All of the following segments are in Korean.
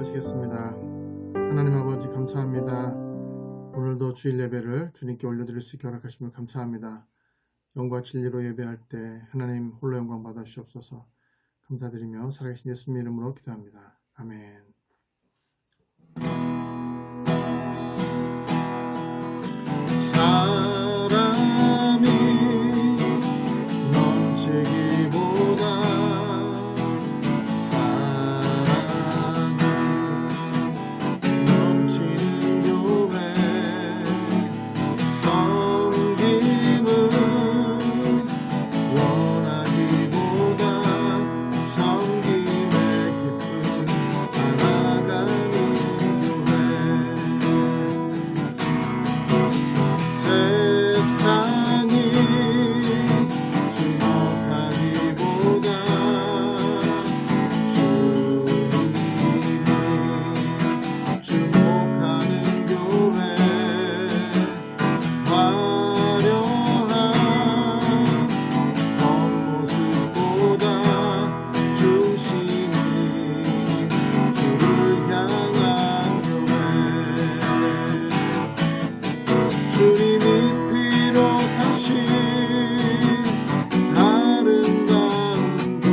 기도하시겠습니다. 하나님 아버지 감사합니다. 오늘도 주일 예배를 주님께 올려드릴 수 있게 허락하심을 감사합니다. 영과 진리로 예배할 때 하나님 홀로 영광 받아 주시옵소서. 감사드리며 살아계신 예수님 이름으로 기도합니다. 아멘. 사람이 넘치기보다 사랑이 넘치는 교회, 섬김은 원하기보다 섬김의 기쁨 알아가는 교회. 세상이 주목하기보다 주님이 주목하는 교회, 화려한 겉모습보다 중심이 주를 향한 교회. 주님이 피로 사신 아름다운 교회,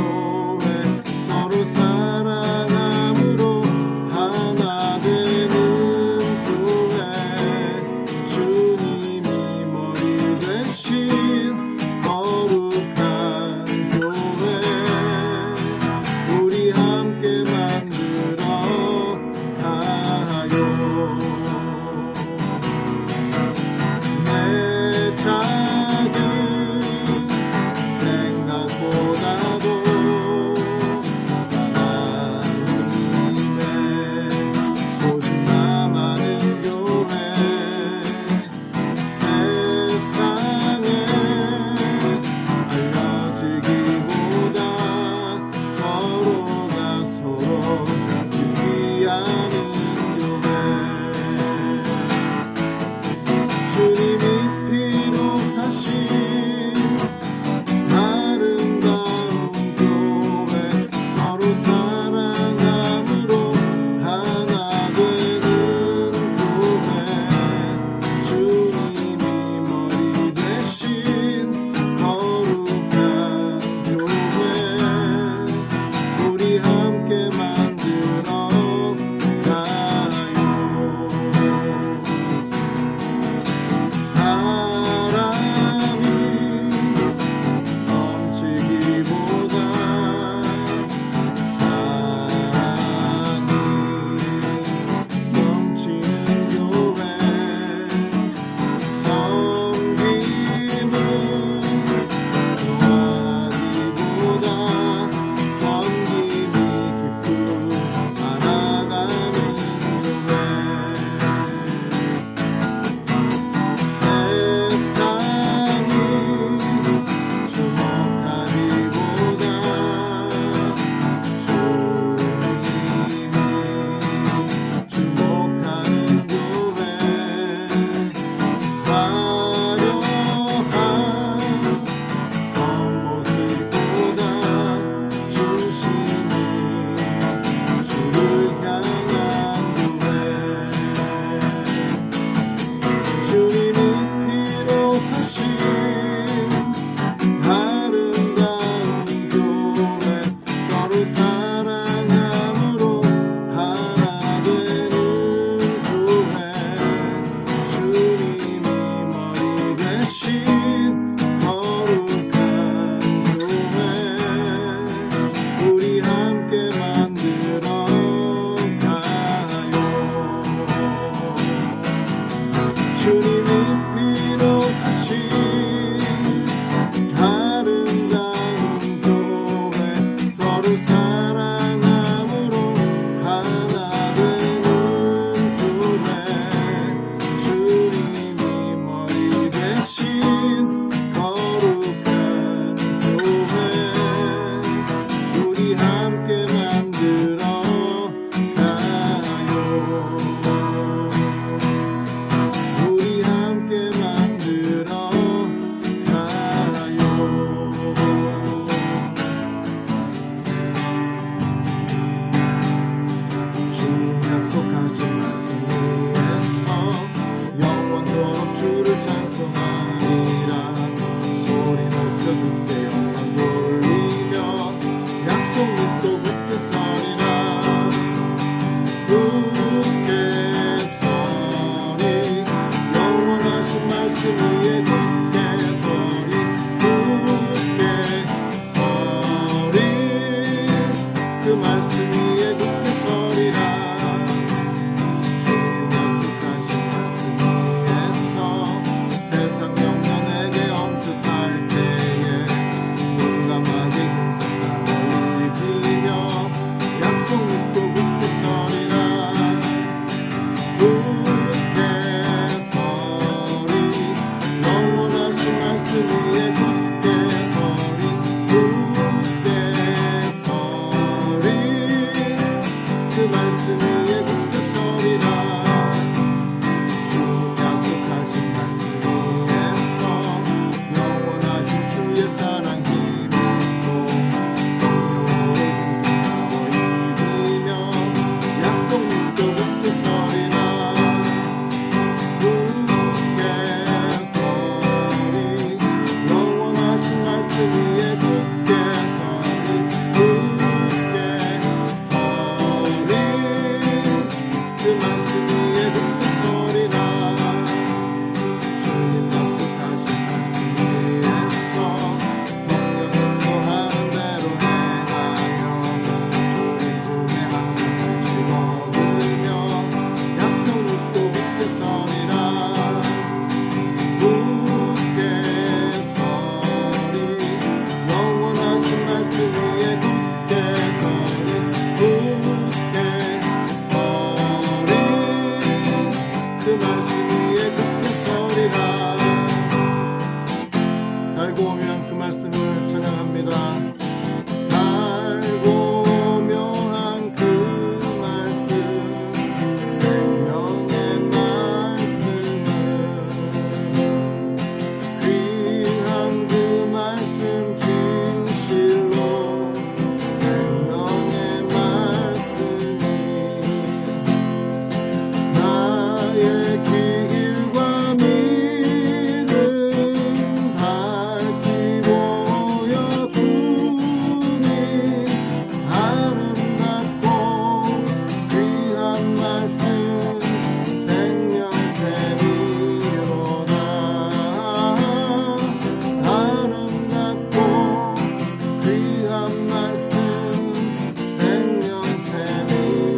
말씀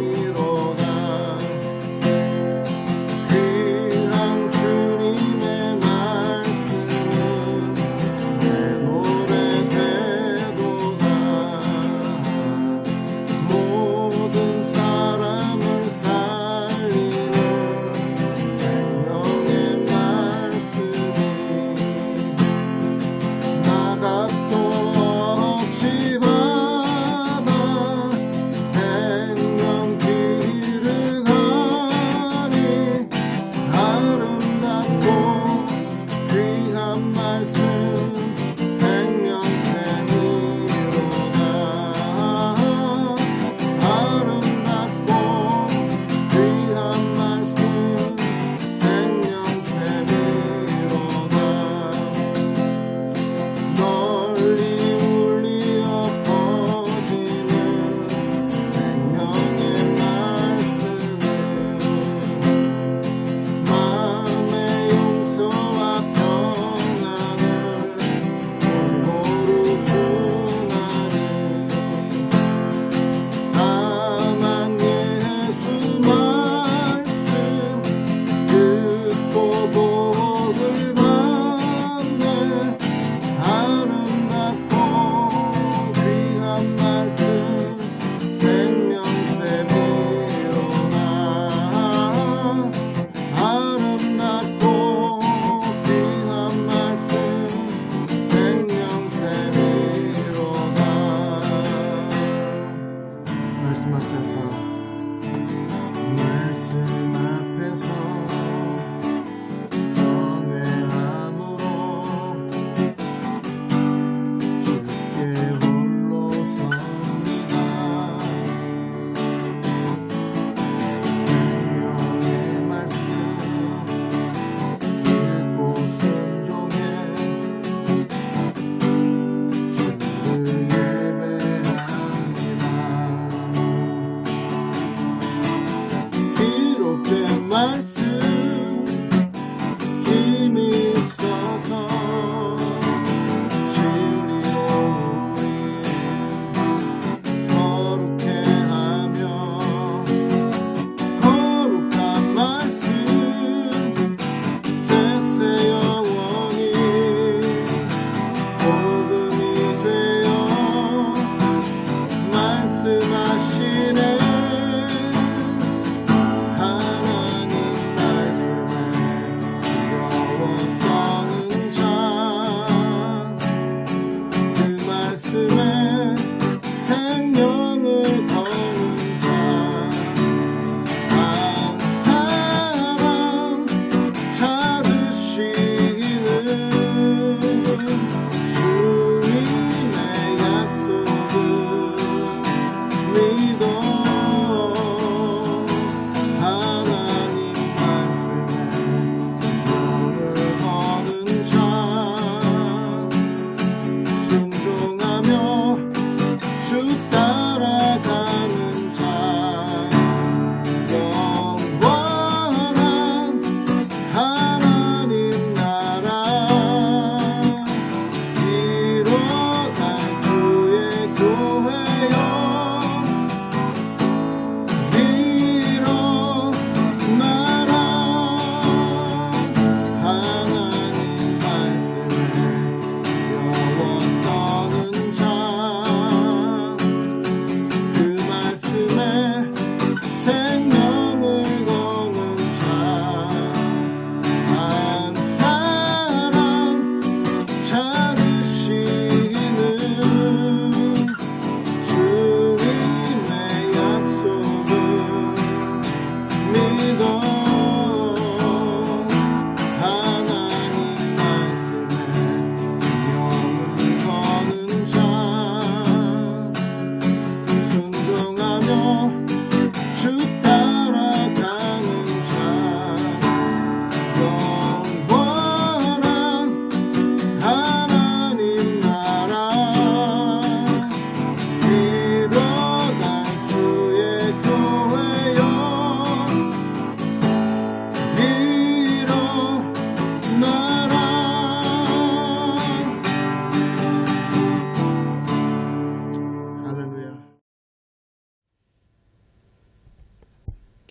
생명샘이로다. 귀한 주님의 말씀은 내 노래 되도다. 모든 사람을 살리는 생명의 말씀이 나 값도 없이 받은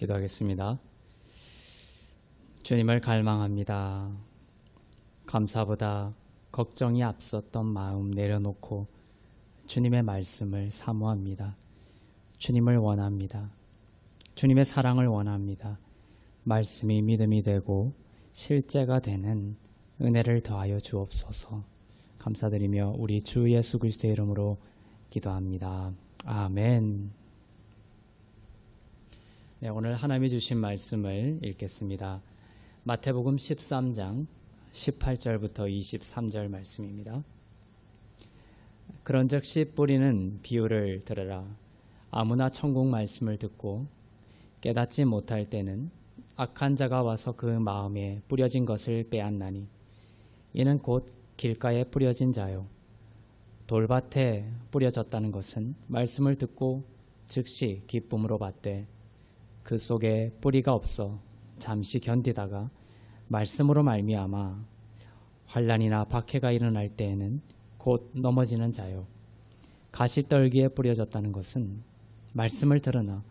기도하겠습니다. 주님을 갈망합니다. 감사보다 걱정이 앞섰던 마음 내려놓고 주님의 말씀을 사모합니다. 주님을 원합니다. 주님의 사랑을 원합니다. 말씀이 믿음이 되고 실제가 되는 은혜를 더하여 주옵소서. 감사드리며 우리 주 예수 그리스도의 이름으로 기도합니다. 아멘. 네, 오늘 하나님이 주신 말씀을 읽겠습니다. 마태복음 13장 18절부터 23절 말씀입니다. 그런즉 씨 뿌리는 비유를 들으라. 아무나 천국 말씀을 듣고 깨닫지 못할 때는 악한 자가 와서 그 마음에 뿌려진 것을 빼앗나니 이는 곧 길가에 뿌려진 자요 돌밭에 뿌려졌다는 것은 말씀을 듣고 즉시 기쁨으로 받되 그 속에 뿌리가 없어 잠시 견디다가 말씀으로 말미암아 환난이나 박해가 일어날 때에는 곧 넘어지는 자요 가시떨기에 뿌려졌다는 것은 말씀을 들으나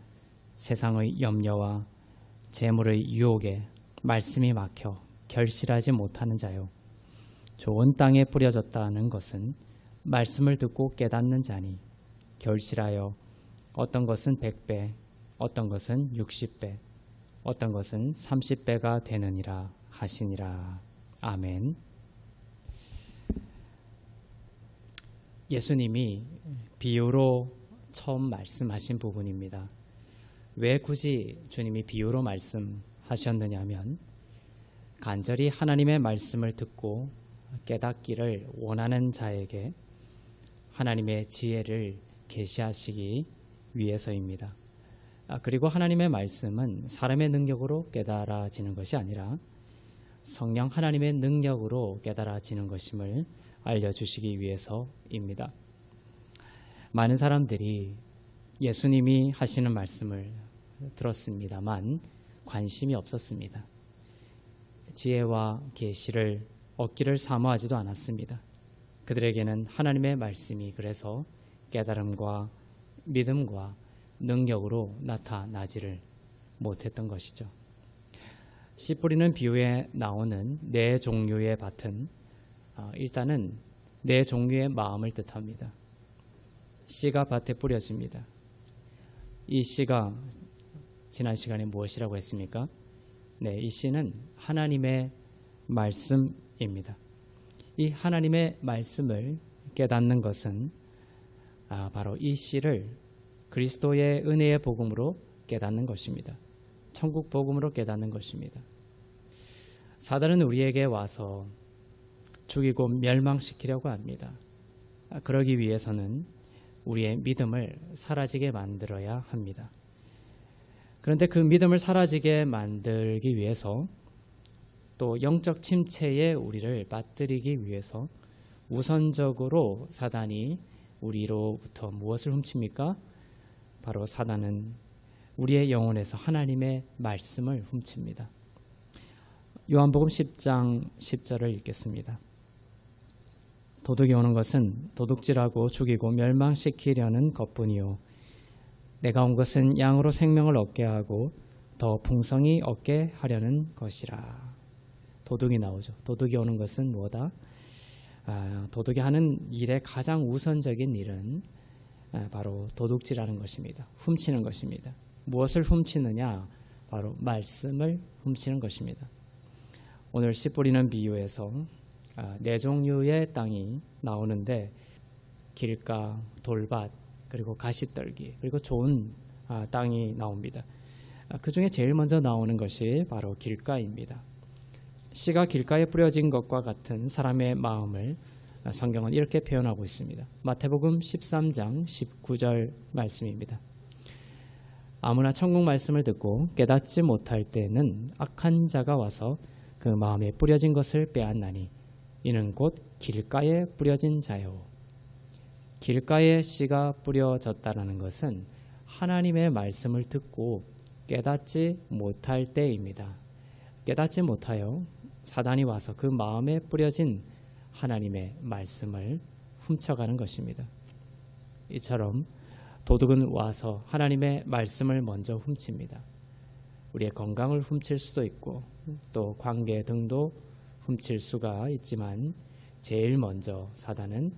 세상의 염려와 재물의 유혹에 말씀이 막혀 결실하지 못하는 자요 좋은 땅에 뿌려졌다는 것은 말씀을 듣고 깨닫는 자니 결실하여 어떤 것은 100배, 어떤 것은 60배, 어떤 것은 30배가 되느니라 하시니라. 아멘. 예수님이 비유로 처음 말씀하신 부분입니다. 왜 굳이 주님이 비유로 말씀하셨느냐면 간절히 하나님의 말씀을 듣고 깨닫기를 원하는 자에게 하나님의 지혜를 계시하시기 위해서입니다. 그리고 하나님의 말씀은 사람의 능력으로 깨달아지는 것이 아니라 성령 하나님의 능력으로 깨달아지는 것임을 알려주시기 위해서입니다. 많은 사람들이 예수님이 하시는 말씀을 들었습니다만 관심이 없었습니다. 지혜와 계시를 얻기를 사모하지도 않았습니다. 그들에게는 하나님의 말씀이 그래서 깨달음과 믿음과 능력으로 나타나지를 못했던 것이죠. 씨 뿌리는 비유에 나오는 네 종류의 밭은 일단은 네 종류의 마음을 뜻합니다. 씨가 밭에 뿌려집니다. 이 씨가 지난 시간에 무엇이라고 했습니까? 네, 이 씨는 하나님의 말씀입니다. 이 하나님의 말씀을 깨닫는 것은 바로 이 씨를 그리스도의 은혜의 복음으로 깨닫는 것입니다. 천국 복음으로 깨닫는 것입니다. 사단은 우리에게 와서 죽이고 멸망시키려고 합니다. 그러기 위해서는 우리의 믿음을 사라지게 만들어야 합니다. 그런데 그 믿음을 사라지게 만들기 위해서 또 영적 침체에 우리를 빠뜨리기 위해서 우선적으로 사단이 우리로부터 무엇을 훔칩니까? 바로 사단은 우리의 영혼에서 하나님의 말씀을 훔칩니다. 요한복음 10장 10절을 읽겠습니다. 도둑이 오는 것은 도둑질하고 죽이고 멸망시키려는 것뿐이요 내가 온 것은 양으로 생명을 얻게 하고 더 풍성히 얻게 하려는 것이라. 도둑이 나오죠. 도둑이 오는 것은 뭐다? 도둑이 하는 일의 가장 우선적인 일은 바로 도둑질하는 것입니다. 훔치는 것입니다. 무엇을 훔치느냐? 바로 말씀을 훔치는 것입니다. 오늘 씨 뿌리는 비유에서 네 종류의 땅이 나오는데 길가, 돌밭, 그리고 가시떨기, 그리고 좋은 땅이 나옵니다. 그 중에 제일 먼저 나오는 것이 바로 길가입니다. 씨가 길가에 뿌려진 것과 같은 사람의 마음을 성경은 이렇게 표현하고 있습니다. 마태복음 13장 19절 말씀입니다. 아무나 천국 말씀을 듣고 깨닫지 못할 때는 악한 자가 와서 그 마음에 뿌려진 것을 빼앗나니 이는 곧 길가에 뿌려진 자요. 길가에 씨가 뿌려졌다는 것은 하나님의 말씀을 듣고 깨닫지 못할 때입니다. 깨닫지 못하여 사단이 와서 그 마음에 뿌려진 하나님의 말씀을 훔쳐가는 것입니다. 이처럼 도둑은 와서 하나님의 말씀을 먼저 훔칩니다. 우리의 건강을 훔칠 수도 있고 또 관계 등도 훔칠 수가 있지만 제일 먼저 사단은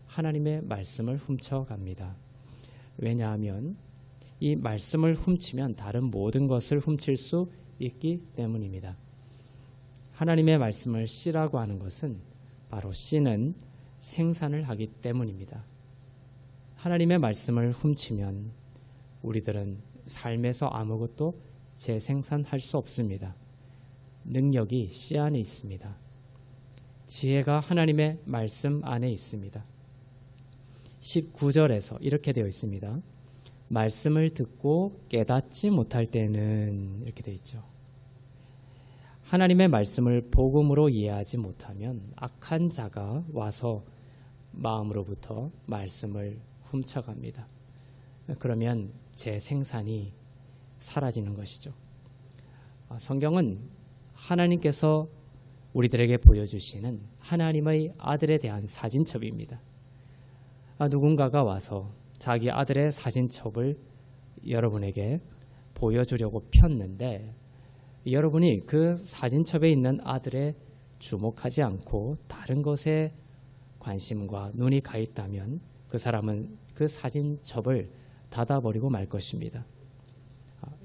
하나님의 말씀을 훔쳐갑니다. 왜냐하면 이 말씀을 훔치면 다른 모든 것을 훔칠 수 있기 때문입니다. 하나님의 말씀을 씨라고 하는 것은 바로 씨는 생산을 하기 때문입니다. 하나님의 말씀을 훔치면 우리들은 삶에서 아무것도 재생산할 수 없습니다. 능력이 씨 안에 있습니다. 지혜가 하나님의 말씀 안에 있습니다. 19절에서 이렇게 되어 있습니다. 말씀을 듣고 깨닫지 못할 때는 이렇게 되어 있죠. 하나님의 말씀을 복음으로 이해하지 못하면 악한 자가 와서 마음으로부터 말씀을 훔쳐갑니다. 그러면 재생산이 사라지는 것이죠. 성경은 하나님께서 우리들에게 보여주시는 하나님의 아들에 대한 사진첩입니다. 누군가가 와서 자기 아들의 사진첩을 여러분에게 보여주려고 폈는데 여러분이 그 사진첩에 있는 아들에 주목하지 않고 다른 것에 관심과 눈이 가 있다면 그 사람은 그 사진첩을 닫아버리고 말 것입니다.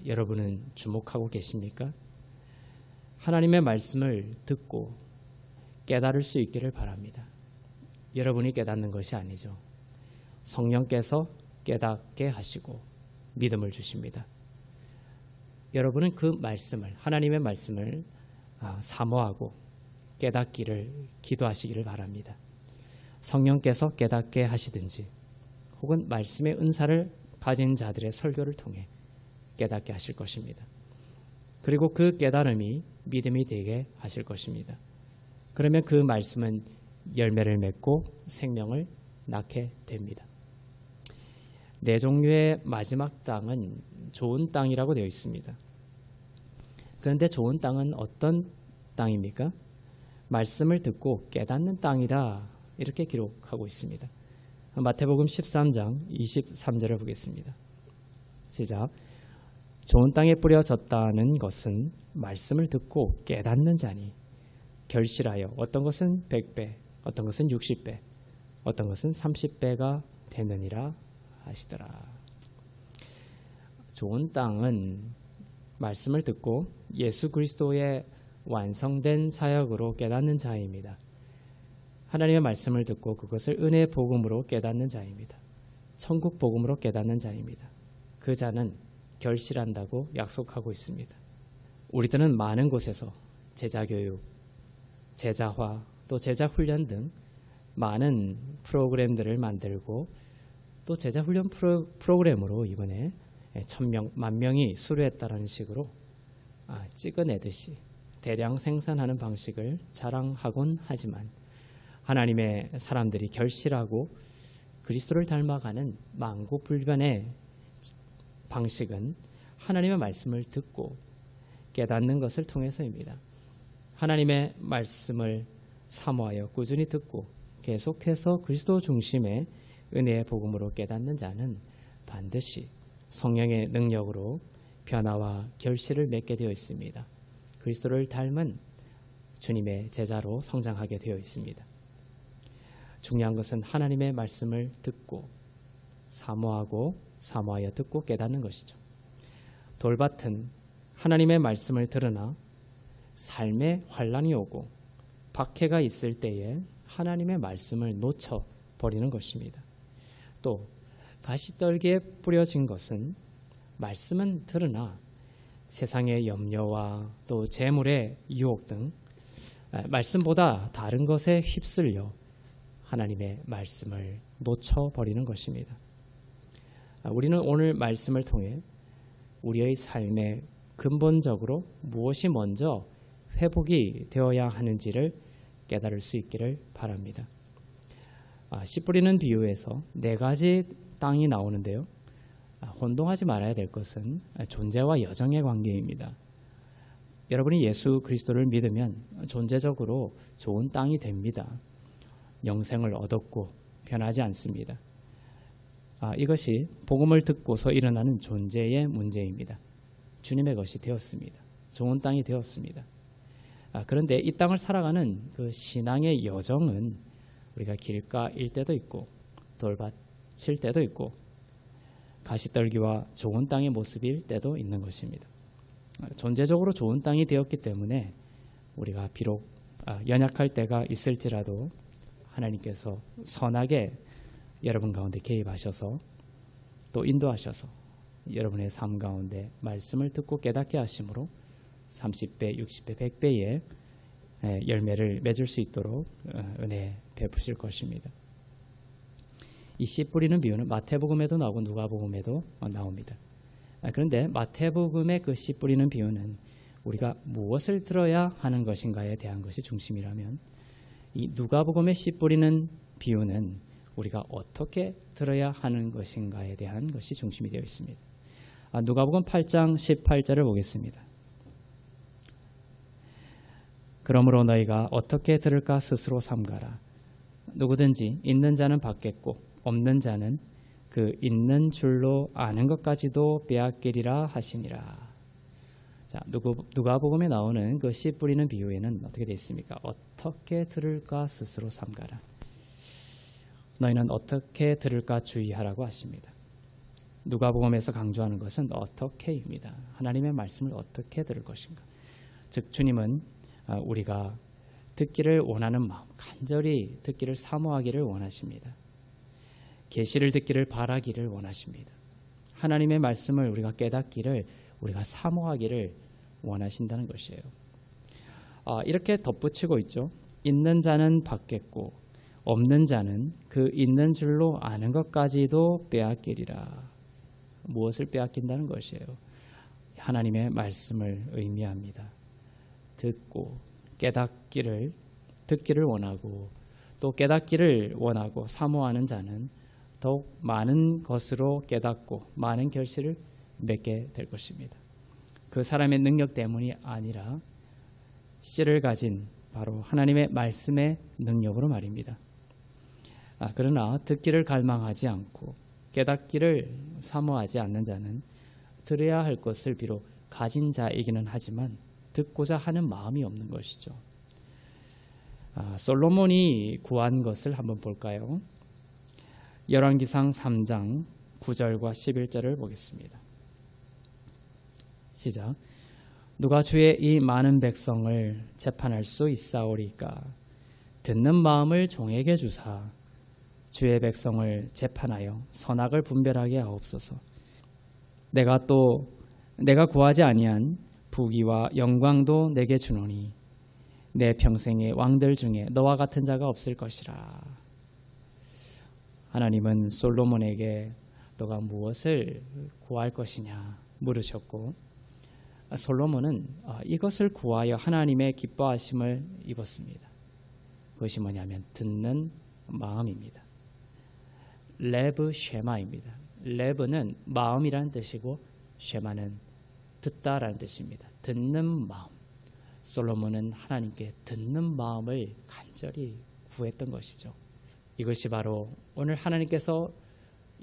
여러분은 주목하고 계십니까? 하나님의 말씀을 듣고 깨달을 수 있기를 바랍니다. 여러분이 깨닫는 것이 아니죠. 성령께서 깨닫게 하시고 믿음을 주십니다. 여러분은 그 말씀을, 하나님의 말씀을 사모하고 깨닫기를 기도하시기를 바랍니다. 성령께서 깨닫게 하시든지 혹은 말씀의 은사를 가진 자들의 설교를 통해 깨닫게 하실 것입니다. 그리고 그 깨달음이 믿음이 되게 하실 것입니다. 그러면 그 말씀은 열매를 맺고 생명을 낳게 됩니다. 네 종류의 마지막 땅은 좋은 땅이라고 되어 있습니다. 그런데 좋은 땅은 어떤 땅입니까? 말씀을 듣고 깨닫는 땅이다 이렇게 기록하고 있습니다. 마태복음 13장 23절을 보겠습니다. 시작. 좋은 땅에 뿌려졌다는 것은 말씀을 듣고 깨닫는 자니 결실하여 어떤 것은 100배, 어떤 것은 60배, 어떤 것은 30배가 되느니라 하시더라. 좋은 땅은 말씀을 듣고 예수 그리스도의 완성된 사역으로 깨닫는 자입니다. 하나님의 말씀을 듣고 그것을 은혜의 복음으로 깨닫는 자입니다. 천국 복음으로 깨닫는 자입니다. 그 자는 결실한다고 약속하고 있습니다. 우리들은 많은 곳에서 제자교육, 제자화, 또 제자훈련 등 많은 프로그램들을 만들고 또 제자훈련 프로그램으로 이번에 1000명, 10,000명이 수료했다는 식으로 찍어내듯이 대량 생산하는 방식을 자랑하곤 하지만 하나님의 사람들이 결실하고 그리스도를 닮아가는 만고불변의 방식은 하나님의 말씀을 듣고 깨닫는 것을 통해서입니다. 하나님의 말씀을 사모하여 꾸준히 듣고 계속해서 그리스도 중심의 은혜의 복음으로 깨닫는 자는 반드시 성령의 능력으로 변화와 결실을 맺게 되어 있습니다. 그리스도를 닮은 주님의 제자로 성장하게 되어 있습니다. 중요한 것은 하나님의 말씀을 듣고 사모하여 듣고 깨닫는 것이죠. 돌밭은 하나님의 말씀을 들으나 삶에 환란이 오고 박해가 있을 때에 하나님의 말씀을 놓쳐버리는 것입니다. 또 가시떨기에 뿌려진 것은 말씀은 들으나 세상의 염려와 또 재물의 유혹 등 말씀보다 다른 것에 휩쓸려 하나님의 말씀을 놓쳐버리는 것입니다. 우리는 오늘 말씀을 통해 우리의 삶에 근본적으로 무엇이 먼저 회복이 되어야 하는지를 깨달을 수 있기를 바랍니다. 씨 뿌리는 비유에서 4가지 땅이 나오는데요. 혼동하지 말아야 될 것은 존재와 여정의 관계입니다. 여러분이 예수 그리스도를 믿으면 존재적으로 좋은 땅이 됩니다. 영생을 얻었고 변하지 않습니다. 이것이 복음을 듣고서 일어나는 존재의 문제입니다. 주님의 것이 되었습니다. 좋은 땅이 되었습니다. 그런데 이 땅을 살아가는 그 신앙의 여정은 우리가 길가일 때도 있고 돌밭일 때도 있고 가시떨기와 좋은 땅의 모습일 때도 있는 것입니다. 존재적으로 좋은 땅이 되었기 때문에 우리가 비록 연약할 때가 있을지라도 하나님께서 선하게 여러분 가운데 개입하셔서 또 인도하셔서 여러분의 삶 가운데 말씀을 듣고 깨닫게 하심으로 30배, 60배, 100배의 열매를 맺을 수 있도록 은혜 베푸실 것입니다. 이 씨 뿌리는 비유는 마태복음에도 나오고 누가복음에도 나옵니다. 그런데 마태복음의 그 씨 뿌리는 비유는 우리가 무엇을 들어야 하는 것인가에 대한 것이 중심이라면 이 누가복음의 씨 뿌리는 비유는 우리가 어떻게 들어야 하는 것인가에 대한 것이 중심이 되어 있습니다. 누가복음 8장 18절을 보겠습니다. 그러므로 너희가 어떻게 들을까 스스로 삼가라. 누구든지 있는 자는 받겠고 없는 자는 그 있는 줄로 아는 것까지도 빼앗기리라 하시니라. 자, 누가복음에 나오는 그 씨 뿌리는 비유에는 어떻게 되어 있습니까? 어떻게 들을까 스스로 삼가라. 너희는 어떻게 들을까 주의하라고 하십니다. 누가복음에서 강조하는 것은 어떻게입니다. 하나님의 말씀을 어떻게 들을 것인가. 즉 주님은 우리가 듣기를 원하는 마음, 간절히 듣기를 사모하기를 원하십니다. 계시를 듣기를 바라기를 원하십니다. 하나님의 말씀을 우리가 깨닫기를 우리가 사모하기를 원하신다는 것이에요. 이렇게 덧붙이고 있죠. 있는 자는 받겠고 없는 자는 그 있는 줄로 아는 것까지도 빼앗기리라. 무엇을 빼앗긴다는 것이에요? 하나님의 말씀을 의미합니다. 듣고 듣기를 원하고 또 깨닫기를 원하고 사모하는 자는 더욱 많은 것으로 깨닫고 많은 결실을 맺게 될 것입니다. 그 사람의 능력 때문이 아니라 씨를 가진 바로 하나님의 말씀의 능력으로 말입니다. 그러나 듣기를 갈망하지 않고 깨닫기를 사모하지 않는 자는 들어야 할 것을 비록 가진 자이기는 하지만 듣고자 하는 마음이 없는 것이죠. 솔로몬이 구한 것을 한번 볼까요? 열왕기상 3장 9절과 11절을 보겠습니다. 시작. 누가 주의 이 많은 백성을 재판할 수 있사오리까? 듣는 마음을 종에게 주사 주의 백성을 재판하여 선악을 분별하게 하옵소서. 내가 구하지 아니한 부귀와 영광도 내게 주노니 내 평생의 왕들 중에 너와 같은 자가 없을 것이라. 하나님은 솔로몬에게 너가 무엇을 구할 것이냐 물으셨고 솔로몬은 이것을 구하여 하나님의 기뻐하심을 입었습니다. 그것이 뭐냐면 듣는 마음입니다. 레브 쉐마입니다. 레브는 마음이라는 뜻이고 쉐마는 듣다라는 뜻입니다. 듣는 마음. 솔로몬은 하나님께 듣는 마음을 간절히 구했던 것이죠. 이것이 바로 오늘 하나님께서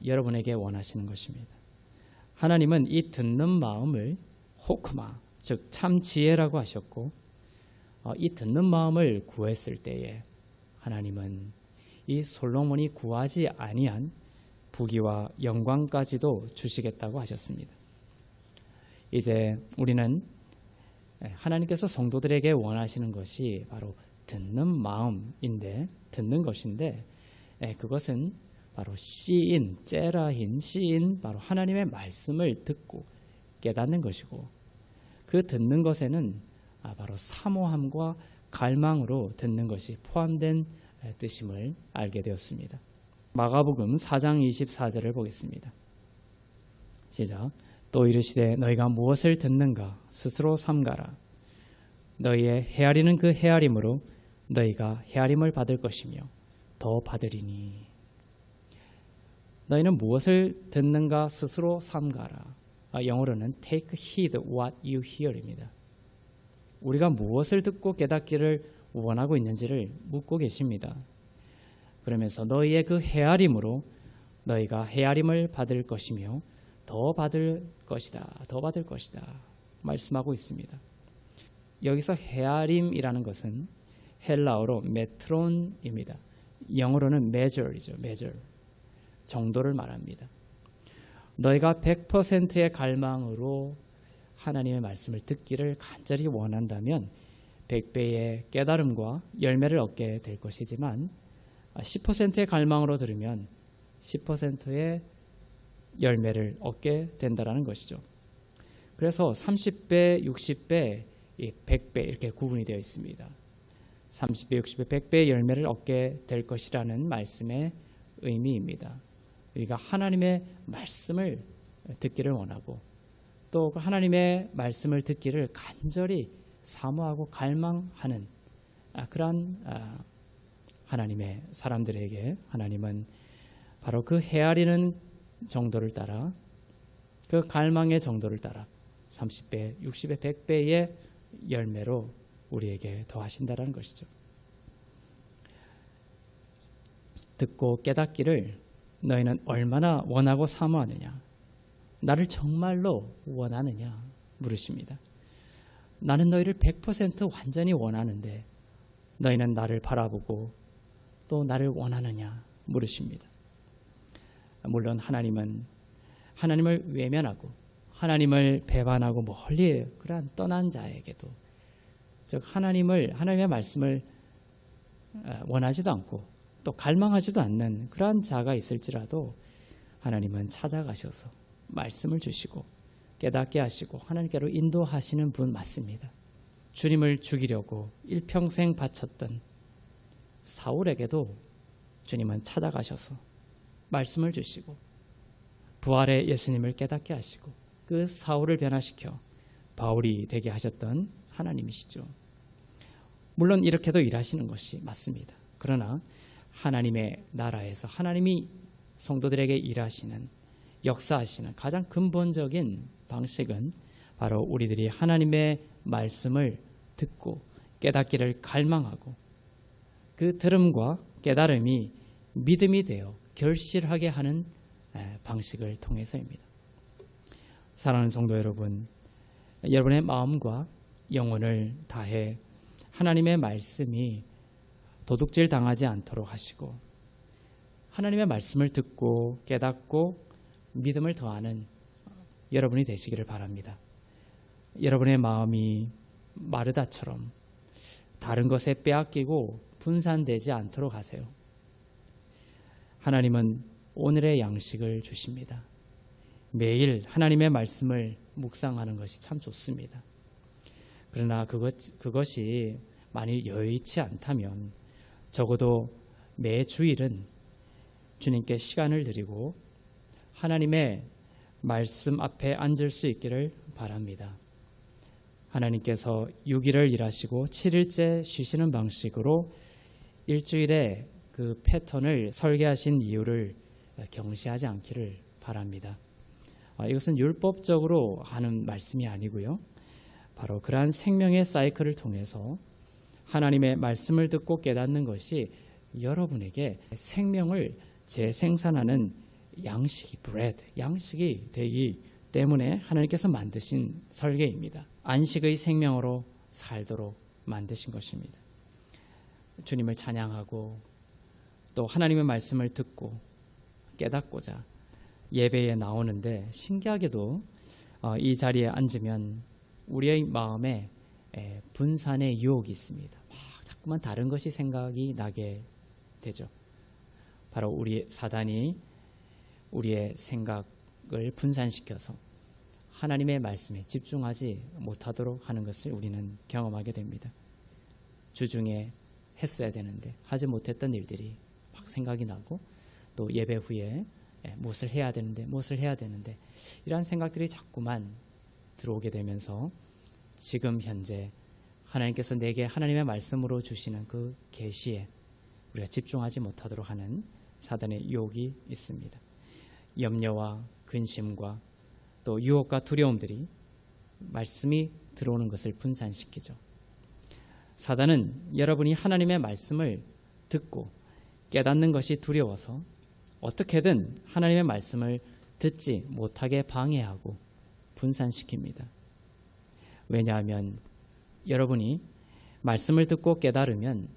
여러분에게 원하시는 것입니다. 하나님은 이 듣는 마음을 호크마, 즉 참 지혜라고 하셨고 이 듣는 마음을 구했을 때에 하나님은 이 솔로몬이 구하지 아니한 부귀와 영광까지도 주시겠다고 하셨습니다. 이제 우리는 하나님께서 성도들에게 원하시는 것이 바로 듣는 마음인데 듣는 것인데 그것은 바로 씨인 째라힌 씨인 바로 하나님의 말씀을 듣고 깨닫는 것이고 그 듣는 것에는 바로 사모함과 갈망으로 듣는 것이 포함된 뜻임을 알게 되었습니다. 마가복음 4장 24절을 보겠습니다. 시작. 또 이르시되 너희가 무엇을 듣는가 스스로 삼가라. 너희의 헤아리는 그 헤아림으로 너희가 헤아림을 받을 것이며 더 받으리니. 너희는 무엇을 듣는가 스스로 삼가라. 영어로는 take heed what you hear입니다. 우리가 무엇을 듣고 깨닫기를 원하고 있는지를 묻고 계십니다. 그러면서 너희의 그 헤아림으로 너희가 헤아림을 받을 것이며 더 받을 것이다. 더 받을 것이다. 말씀하고 있습니다. 여기서 헤아림이라는 것은 헬라어로 메트론입니다. 영어로는 measure이죠. measure. 정도를 말합니다. 너희가 100%의 갈망으로 하나님의 말씀을 듣기를 간절히 원한다면 100배의 깨달음과 열매를 얻게 될 것이지만 10%의 갈망으로 들으면 10%의 열매를 얻게 된다는 것이죠. 그래서 30배, 60배, 100배 이렇게 구분이 되어 있습니다. 30배, 60배, 100배의 열매를 얻게 될 것이라는 말씀의 의미입니다. 우리가 하나님의 말씀을 듣기를 원하고 또 하나님의 말씀을 듣기를 간절히 사모하고 갈망하는 그러한 하나님의 사람들에게 하나님은 바로 그 헤아리는 정도를 따라 그 갈망의 정도를 따라 30배, 60배, 100배의 열매로 우리에게 더하신다는 것이죠. 듣고 깨닫기를 너희는 얼마나 원하고 사모하느냐, 나를 정말로 원하느냐 물으십니다. 나는 너희를 100% 완전히 원하는데 너희는 나를 바라보고 또 나를 원하느냐 물으십니다. 물론 하나님은 하나님을 외면하고 하나님을 배반하고 멀리 그러한 떠난 자에게도, 즉 하나님의 말씀을 원하지도 않고 또 갈망하지도 않는 그러한 자가 있을지라도 하나님은 찾아가셔서 말씀을 주시고 깨닫게 하시고 하나님께로 인도하시는 분 맞습니다. 주님을 죽이려고 일평생 바쳤던 사울에게도 주님은 찾아가셔서 말씀을 주시고 부활의 예수님을 깨닫게 하시고 그 사울을 변화시켜 바울이 되게 하셨던 하나님이시죠. 물론 이렇게도 일하시는 것이 맞습니다. 그러나 하나님의 나라에서 하나님이 성도들에게 일하시는, 역사하시는 가장 근본적인 방식은 바로 우리들이 하나님의 말씀을 듣고 깨닫기를 갈망하고 그 들음과 깨달음이 믿음이 되어 결실하게 하는 방식을 통해서입니다. 사랑하는 성도 여러분, 여러분의 마음과 영혼을 다해 하나님의 말씀이 도둑질 당하지 않도록 하시고 하나님의 말씀을 듣고 깨닫고 믿음을 더하는 여러분이 되시기를 바랍니다. 여러분의 마음이 마르다처럼 다른 것에 빼앗기고 분산되지 않도록 하세요. 하나님은 오늘의 양식을 주십니다. 매일 하나님의 말씀을 묵상하는 것이 참 좋습니다. 그러나 그것이 만일 여의치 않다면 적어도 매 주일은 주님께 시간을 드리고 하나님의 말씀 앞에 앉을 수 있기를 바랍니다. 하나님께서 6일을 일하시고 7일째 쉬시는 방식으로 일주일에 그 패턴을 설계하신 이유를 경시하지 않기를 바랍니다. 이것은 율법적으로 하는 말씀이 아니고요. 바로 그러한 생명의 사이클을 통해서 하나님의 말씀을 듣고 깨닫는 것이 여러분에게 생명을 재생산하는 양식이 양식이 되기 때문에 하나님께서 만드신 설계입니다. 안식의 생명으로 살도록 만드신 것입니다. 주님을 찬양하고 또 하나님의 말씀을 듣고 깨닫고자 예배에 나오는데 신기하게도 이 자리에 앉으면 우리의 마음에 분산의 유혹이 있습니다. 막 자꾸만 다른 것이 생각이 나게 되죠. 바로 우리 사단이 우리의 생각을 분산시켜서 하나님의 말씀에 집중하지 못하도록 하는 것을 우리는 경험하게 됩니다. 주중에 했어야 되는데 하지 못했던 일들이 막 생각이 나고 또 예배 후에 무엇을 해야 되는데 이러한 생각들이 자꾸만 들어오게 되면서 지금 현재 하나님께서 내게 하나님의 말씀으로 주시는 그 계시에 우리가 집중하지 못하도록 하는 사단의 유혹이 있습니다. 염려와 근심과 또 유혹과 두려움들이 말씀이 들어오는 것을 분산시키죠. 사단은 여러분이 하나님의 말씀을 듣고 깨닫는 것이 두려워서 어떻게든 하나님의 말씀을 듣지 못하게 방해하고 분산시킵니다. 왜냐하면 여러분이 말씀을 듣고 깨달으면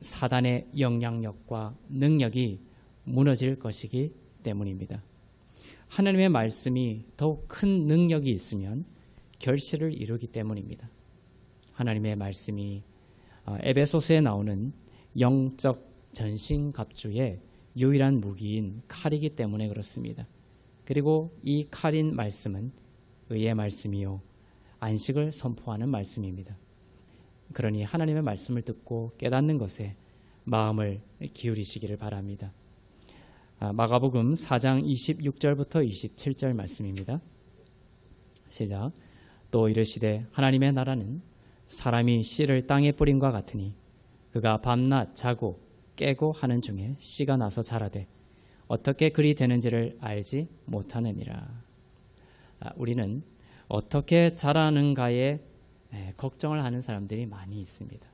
사단의 영향력과 능력이 무너질 것이기 때문입니다. 하나님의 말씀이 더욱 큰 능력이 있으면 결실을 이루기 때문입니다. 하나님의 말씀이 에베소서에 나오는 영적 전신갑주의 유일한 무기인 칼이기 때문에 그렇습니다. 그리고 이 칼인 말씀은 의의 말씀이요 안식을 선포하는 말씀입니다. 그러니 하나님의 말씀을 듣고 깨닫는 것에 마음을 기울이시기를 바랍니다. 마가복음 4장 26절부터 27절 말씀입니다. 시작. 또 이르시되 하나님의 나라는 사람이 씨를 땅에 뿌림과 같으니 그가 밤낮 자고 깨고 하는 중에 씨가 나서 자라되 어떻게 그리 되는지를 알지 못하느니라. 우리는 어떻게 자라는가에 걱정을 하는 사람들이 많이 있습니다.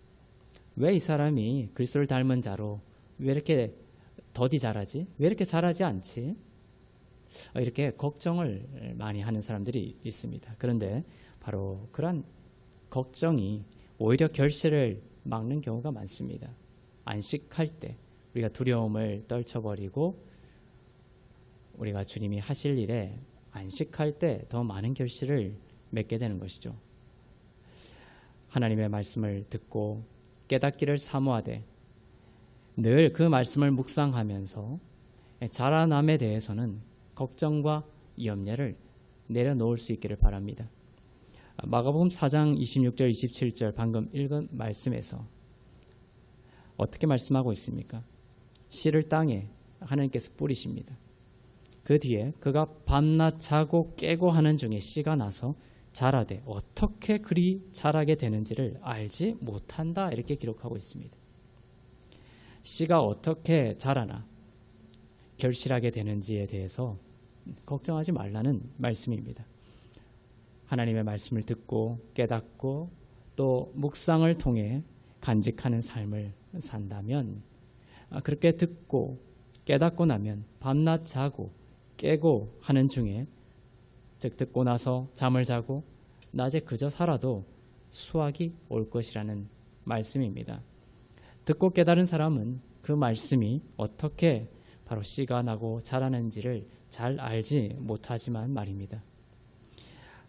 왜 이 사람이 그리스도를 닮은 자로 왜 이렇게 더디 자라지? 왜 이렇게 자라지 않지? 이렇게 걱정을 많이 하는 사람들이 있습니다. 그런데 바로 그런 걱정이 오히려 결실을 막는 경우가 많습니다. 안식할 때 우리가 두려움을 떨쳐버리고 우리가 주님이 하실 일에 안식할 때 더 많은 결실을 맺게 되는 것이죠. 하나님의 말씀을 듣고 깨닫기를 사모하되 늘 그 말씀을 묵상하면서 자라남에 대해서는 걱정과 염려를 내려놓을 수 있기를 바랍니다. 마가복음 4장 26절 27절 방금 읽은 말씀에서 어떻게 말씀하고 있습니까? 씨를 땅에 하나님께서 뿌리십니다. 그 뒤에 그가 밤낮 자고 깨고 하는 중에 씨가 나서 자라되 어떻게 그리 자라게 되는지를 알지 못한다 이렇게 기록하고 있습니다. 씨가 어떻게 자라나 결실하게 되는지에 대해서 걱정하지 말라는 말씀입니다. 하나님의 말씀을 듣고 깨닫고 또 묵상을 통해 간직하는 삶을 산다면 그렇게 듣고 깨닫고 나면 밤낮 자고 깨고 하는 중에 즉 듣고 나서 잠을 자고 낮에 그저 살아도 수확이 올 것이라는 말씀입니다. 듣고 깨달은 사람은 그 말씀이 어떻게 바로 씨가 나고 자라는지를 잘 알지 못하지만 말입니다.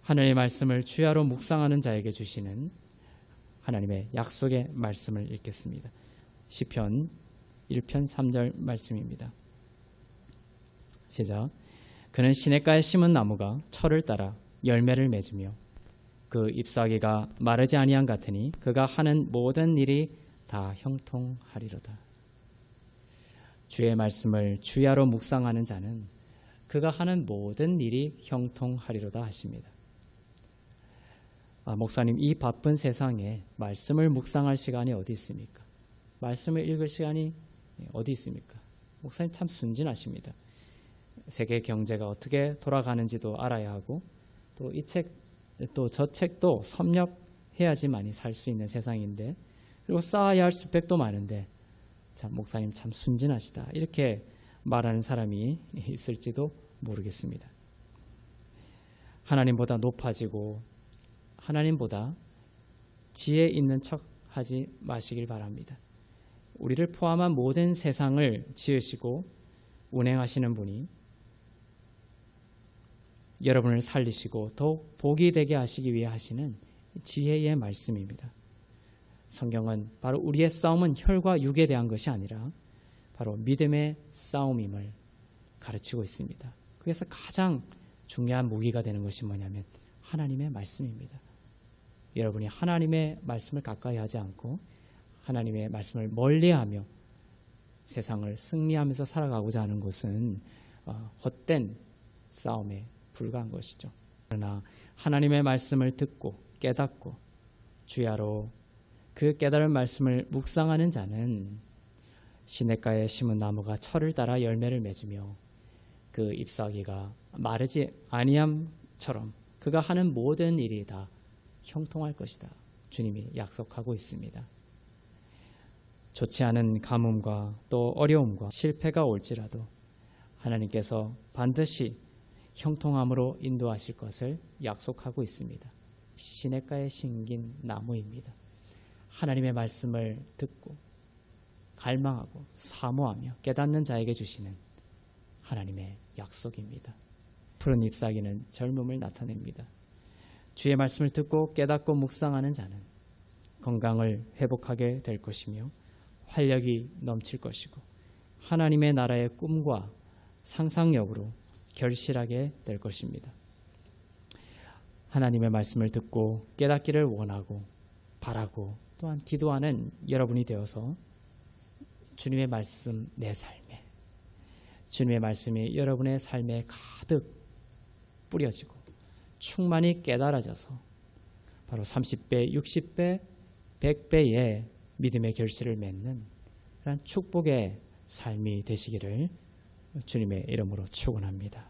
하나님의 말씀을 주야로 묵상하는 자에게 주시는 하나님의 약속의 말씀을 읽겠습니다. 시편 1편 3절 말씀입니다. 시작. 그는 시냇가에 심은 나무가 철을 따라 열매를 맺으며 그 잎사귀가 마르지 아니한 같으니 그가 하는 모든 일이 다 형통하리로다. 주의 말씀을 주야로 묵상하는 자는 그가 하는 모든 일이 형통하리로다 하십니다. 목사님, 이 바쁜 세상에 말씀을 묵상할 시간이 어디 있습니까? 말씀을 읽을 시간이 어디 있습니까? 목사님 참 순진하십니다. 세계 경제가 어떻게 돌아가는지도 알아야 하고 또 이 책, 또 저 책도 섭렵해야지만이 살 수 있는 세상인데 그리고 쌓아야 할 스펙도 많은데 참 목사님 참 순진하시다 이렇게 말하는 사람이 있을지도 모르겠습니다. 하나님보다 높아지고 하나님보다 지혜 있는 척 하지 마시길 바랍니다. 우리를 포함한 모든 세상을 지으시고 운행하시는 분이 여러분을 살리시고 더욱 복이 되게 하시기 위해 하시는 지혜의 말씀입니다. 성경은 바로 우리의 싸움은 혈과 육에 대한 것이 아니라 바로 믿음의 싸움임을 가르치고 있습니다. 그래서 가장 중요한 무기가 되는 것이 뭐냐면 하나님의 말씀입니다. 여러분이 하나님의 말씀을 가까이 하지 않고 하나님의 말씀을 멀리하며 세상을 승리하면서 살아가고자 하는 것은 헛된 싸움에 불과한 것이죠. 그러나 하나님의 말씀을 듣고 깨닫고 주야로 그 깨달은 말씀을 묵상하는 자는 시냇가에 심은 나무가 철을 따라 열매를 맺으며 그 잎사귀가 마르지 아니함처럼 그가 하는 모든 일이 다 형통할 것이다. 주님이 약속하고 있습니다. 좋지 않은 가뭄과 또 어려움과 실패가 올지라도 하나님께서 반드시 형통함으로 인도하실 것을 약속하고 있습니다. 시냇가에 심긴 나무입니다. 하나님의 말씀을 듣고 갈망하고 사모하며 깨닫는 자에게 주시는 하나님의 약속입니다. 푸른 잎사귀는 젊음을 나타냅니다. 주의 말씀을 듣고 깨닫고 묵상하는 자는 건강을 회복하게 될 것이며 활력이 넘칠 것이고 하나님의 나라의 꿈과 상상력으로 결실하게 될 것입니다. 하나님의 말씀을 듣고 깨닫기를 원하고 바라고 또한 기도하는 여러분이 되어서 주님의 말씀 내 삶에, 주님의 말씀이 여러분의 삶에 가득 뿌려지고 충만히 깨달아져서 바로 30배, 60배, 100배의 믿음의 결실을 맺는 그런 축복의 삶이 되시기를 주님의 이름으로 축원합니다.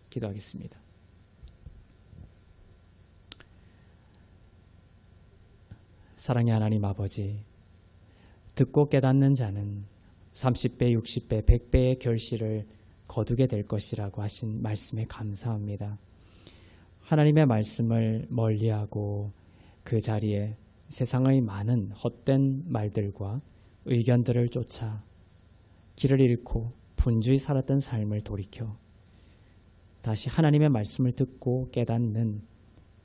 기도하겠습니다. 사랑의 하나님 아버지, 듣고 깨닫는 자는 30배, 60배, 100배의 결실을 거두게 될 것이라고 하신 말씀에 감사합니다. 하나님의 말씀을 멀리하고 그 자리에 세상의 많은 헛된 말들과 의견들을 쫓아 길을 잃고 분주히 살았던 삶을 돌이켜 다시 하나님의 말씀을 듣고 깨닫는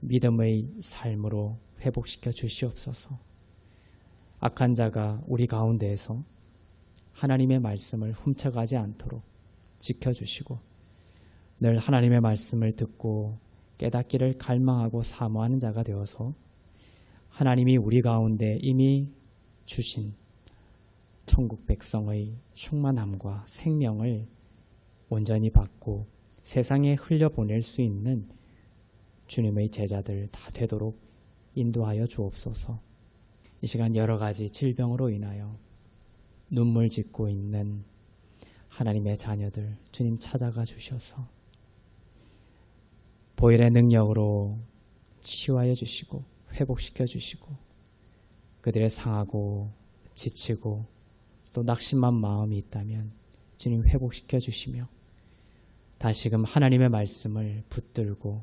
믿음의 삶으로 회복시켜 주시옵소서. 악한 자가 우리 가운데에서 하나님의 말씀을 훔쳐가지 않도록 지켜주시고 늘 하나님의 말씀을 듣고 깨닫기를 갈망하고 사모하는 자가 되어서 하나님이 우리 가운데 이미 주신 천국 백성의 충만함과 생명을 온전히 받고 세상에 흘려보낼 수 있는 주님의 제자들 다 되도록 인도하여 주옵소서. 이 시간 여러 가지 질병으로 인하여 눈물 짓고 있는 하나님의 자녀들 주님 찾아가 주셔서 보혈의 능력으로 치유하여 주시고 회복시켜 주시고 그들의 상하고 지치고 또 낙심한 마음이 있다면 주님 회복시켜 주시며 다시금 하나님의 말씀을 붙들고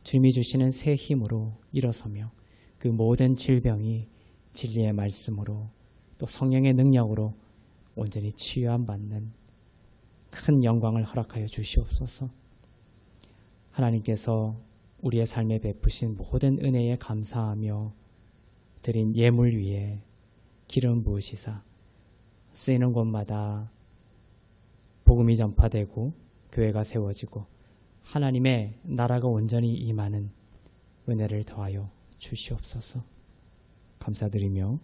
주님이 주시는 새 힘으로 일어서며 그 모든 질병이 진리의 말씀으로 또 성령의 능력으로 온전히 치유함 받는 큰 영광을 허락하여 주시옵소서. 하나님께서 우리의 삶에 베푸신 모든 은혜에 감사하며 드린 예물 위에 기름 부으시사 쓰이는 곳마다 복음이 전파되고 교회가 세워지고 하나님의 나라가 온전히 임하는 은혜를 더하여 주시옵소서. 감사드리며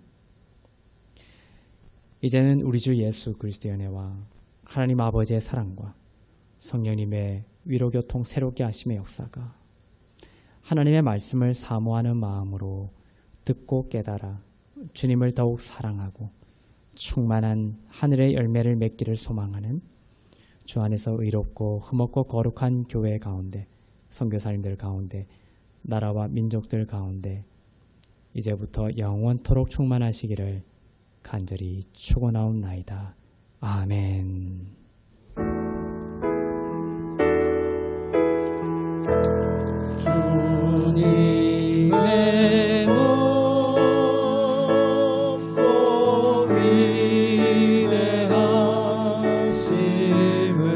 이제는 우리 주 예수 그리스도의 은혜와 하나님 아버지의 사랑과 성령님의 위로교통 새롭게 하심의 역사가 하나님의 말씀을 사모하는 마음으로 듣고 깨달아 주님을 더욱 사랑하고 충만한 하늘의 열매를 맺기를 소망하는 주 안에서 의롭고 흠없고 거룩한 교회 가운데 선교사님들 가운데 나라와 민족들 가운데 이제부터 영원토록 충만하시기를 간절히 축원하옵나이다. 아멘. 주님의 높고 위대하심을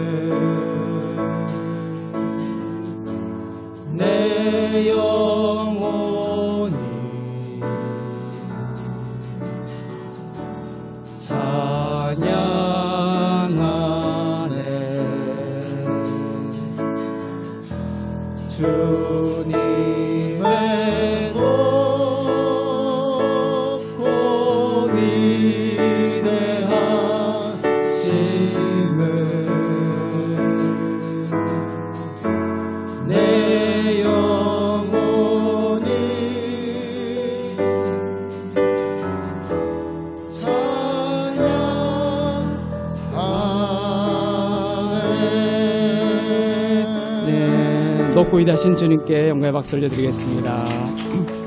내 영혼이 찬양하네. 주님의 높고 위대하심을 내 영혼이 찬양하네. 높고 위대하신 주님께 영광의 박수 올려드리겠습니다.